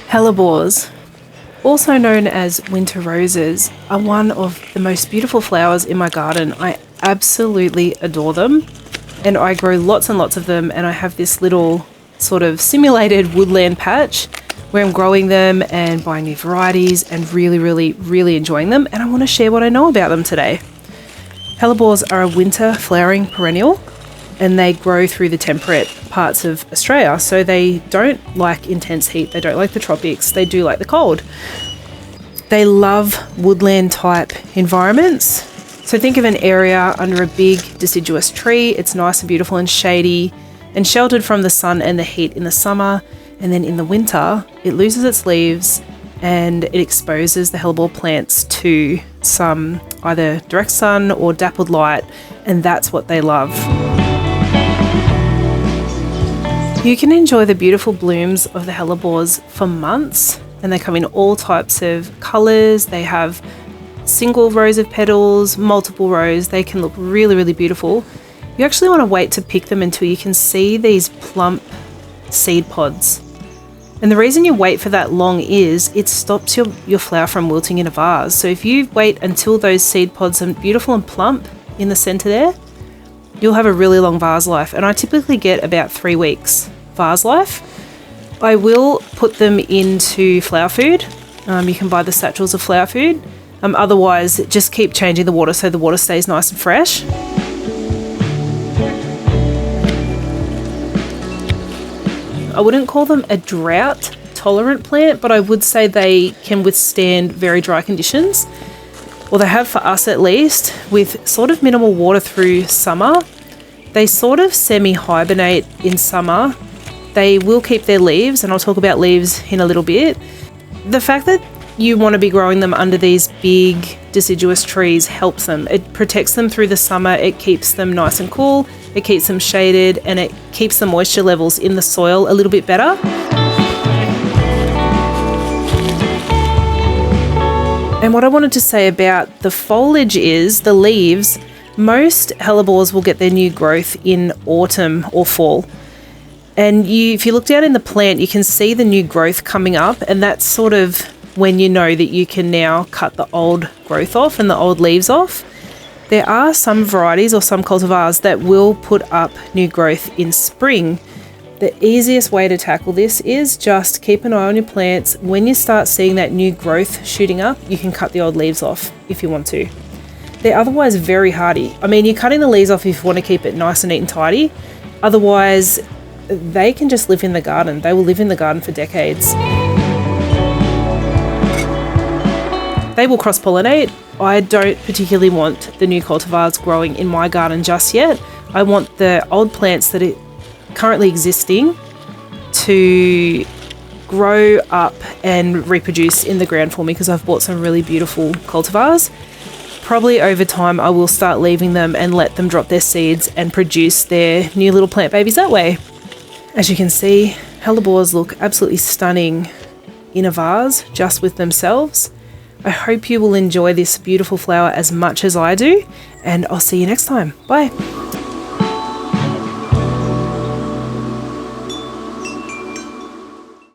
Hellebores, also known as winter roses, are one of the most beautiful flowers in my garden. I absolutely adore them, and I grow lots and lots of them, and I have this little sort of simulated woodland patch where I'm growing them and buying new varieties and really enjoying them, and I want to share what I know about them today. Hellebores are a winter flowering perennial, and they grow through the temperate parts of Australia. So they don't like intense heat, they don't like the tropics, they do like the cold. They love woodland type environments. So think of an area under a big deciduous tree. It's nice and beautiful and shady and sheltered from the sun and the heat in the summer. And then in the winter, it loses its leaves and it exposes the hellebore plants to some either direct sun or dappled light. And that's what they love. You can enjoy the beautiful blooms of the hellebores for months, and they come in all types of colours. They have single rows of petals, multiple rows. They can look really beautiful. You actually want to wait to pick them until you can see these plump seed pods. And the reason you wait for that long is it stops your flower from wilting in a vase. So if you wait until those seed pods are beautiful and plump in the centre there, you'll have a really long vase life, and I typically get about 3 weeks vase life. I will put them into flower food. You can buy the satchels of flower food. Otherwise, just keep changing the water so the water stays nice and fresh. I wouldn't call them a drought tolerant plant, but I would say they can withstand very dry conditions. Well, they have for us at least, with sort of minimal water through summer. They sort of semi-hibernate in summer. They will keep their leaves, and I'll talk about leaves in a little bit. The fact that you want to be growing them under these big deciduous trees helps them. It protects them through the summer, it keeps them nice and cool, it keeps them shaded, and it keeps the moisture levels in the soil a little bit better. And what I wanted to say about the foliage is the leaves. Most hellebores will get their new growth in autumn or fall. And if you look down in the plant, you can see the new growth coming up, and that's sort of when you know that you can now cut the old growth off and the old leaves off. There are some varieties or some cultivars that will put up new growth in spring. The easiest way to tackle this is just keep an eye on your plants. When you start seeing that new growth shooting up, you can cut the old leaves off if you want to. They're otherwise very hardy. I mean, you're cutting the leaves off if you want to keep it nice and neat and tidy. Otherwise, they can just live in the garden. They will live in the garden for decades. They will cross-pollinate. I don't particularly want the new cultivars growing in my garden just yet. I want the old plants that are currently existing to grow up and reproduce in the ground for me, because I've bought some really beautiful cultivars. Probably over time I will start leaving them and let them drop their seeds and produce their new little plant babies that way. As you can see, hellebores look absolutely stunning in a vase just with themselves. I hope you will enjoy this beautiful flower as much as I do, and I'll see you next time. Bye.